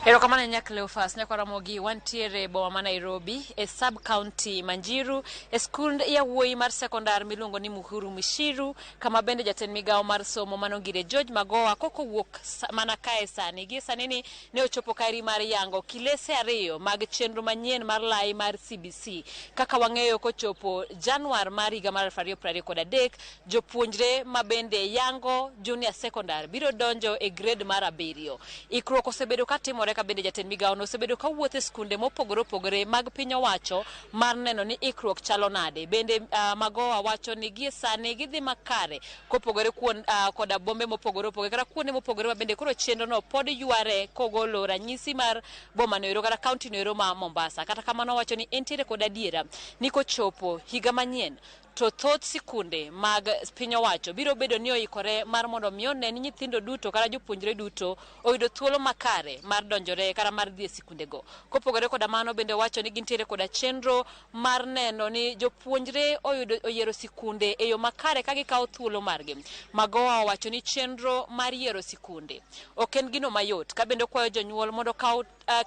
Erokamano Cleophas Nyakaramogi wantiere boma ma Nairobi e sub county Manjiru e skund yawuoyi mar sekondar miluongo ni Muhuru Mishiru kama bende jatend migao mar somo manongire George Magoha koko wuok mana kae sani gi sanini ne ochopo kaeri mar yango kilese ariyo mag chenro manyien mar lai mar CBC kaka wang'eyo kochopo Januar mar higa mar 2023 jopuonjre mabende yango junior secondary biro donjo e grade mar 7. Ikruok osebedo katimore ka bende jatend migao no osebedo ka wuotho e skunde mopogore opogore mag piny owacho mar neno ni ikruok chalo nade. Bende Magoha wacho ni gie sani gidhi makare kopogore koda bombe mopogore opogore kata kuonde mopogore ma bende koro chenro no pod yware kogolo ranyisi mar boma no ero kata county no ero ma Mombasa. Kata kamano wacho ni entiere kod adiera ni kochopo higa manyien to thoth sikunde mag piny owacho biro bedo ni oikore mar mondo mi one ni nyithindo duto kata jopuonjre duto oyudo thuolo makare mar donjore kata mar dhi e sikunde go. Kopogore koda mano bende wacho ni gintiere koda chenro mar neno ni jopuonjre oyiero sikunde e yo makare ka gikawo thuolo margi. Magoha wacho ni chenro mar yiero sikunde ok en gino mayot ka bende kwayo jonyuol mondo kaw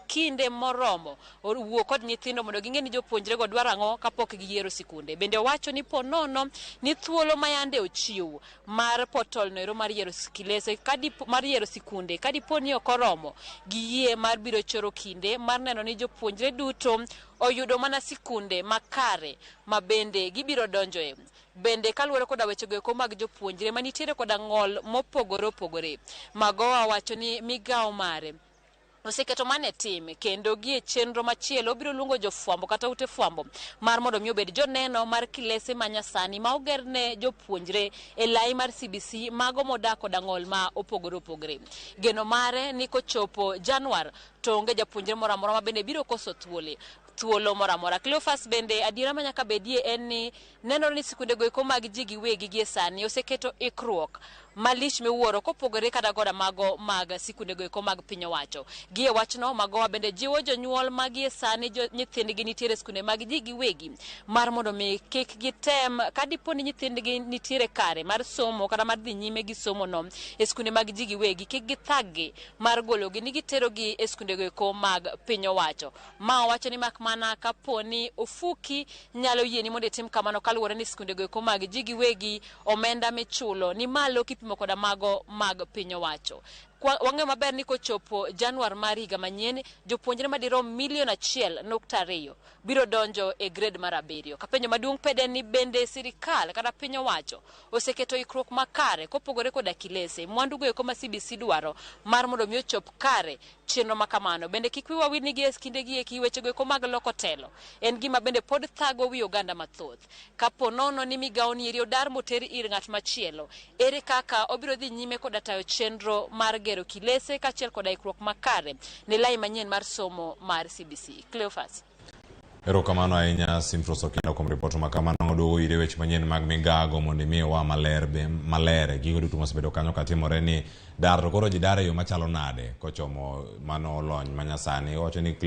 kinde moromo wuo kod nyithindo mondo ging'e ni jopuonjre go dwaro ang'o kapok giyiero sikunde. Bende wacho ni nono ni thuolo mayande ochiw mar portal no ero mar yiero kilese mar yiero sikunde kadipo ni ok oromo gi yie mar biro choro kinde mar neno ni jopuonjre duto oyudo mana sikunde makare ma bende gibiro donjoe. Bende kaluwore koda weche go mag jopuonjre manitiere koda ng'ol mopogore opogore, Magoha wacho ni migao mare oseketo mane tim kendo gie chenro machielo biro luongo jofwambo kata ute fwambo mar mondo mi obed joneno mar kilese manyasani ma ogerne jopuonjre e lai mar CBC mago modak koda ng'ol ma opogore opogore. Geno mare ni kochopo Januar to onge japuonjre moro amora ma bende biro koso thuolo moramora. Cleophas bende adiera ma nyaka bedie en ni nenore ni sikunde go mag ji giwegi gie sani oseketo ikruok malich miwuoro kopogore kada goda mago mag sikunde go mag piny owacho. Gie wachno Magoha bende jiwo jonyuol magie sani nyithindgi nitiere sikunde mag ji giwegi mar mondo mi kik gitem kadipo ni nyithindgi nitiere kare mar somo kata mar dhi nyime gi somo no e sikunde mag ji giwegi kik githaggi mar gologi ni giterogi e sikunde go mag piny owacho. Ma wacho ni mak mana kaponi ofuki nyalo yieni mondo itim kamano kaluwore ni sikunde go mag ji giwegi omenda michulo ni malo kipimo koda mago mag piny owacho. Wang'e maber ni kochopo Januar mar higa manyien jopuonjre madirom 1.2 biro donjo e grade mar 7. Kapenjo maduong' pede ni bende sirikal kata piny owacho oseketo ikruok makare kopogore koda kilese mwandu go ma CBC dwaro mar mondo mi ochop kare chenro makamano. Bende kik wiwa wil ni gie kinde gie weche go mag loko telo en gima bende pod thago wi oganda mathoth. Kapo nono ni migao ni eri odar moter ir ng'at machielo, ere kaka obiro dhi nyime koda tayo chenro mar gero kilese kachiel koda ikruok makare ne lai manyien mar somo mar CBC. Cleophas. Erokamano ahinya Simfros Okiendo kuom ripot makamano oduogo ire weche manyien mag migago mondo miwa maler gigo duto mosebedo kanyo katimore ni dar to koro ji dare yo machalo nade kochomo mano lony manyasani. Wacho ni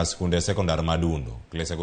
sikunde sekondar madundo klese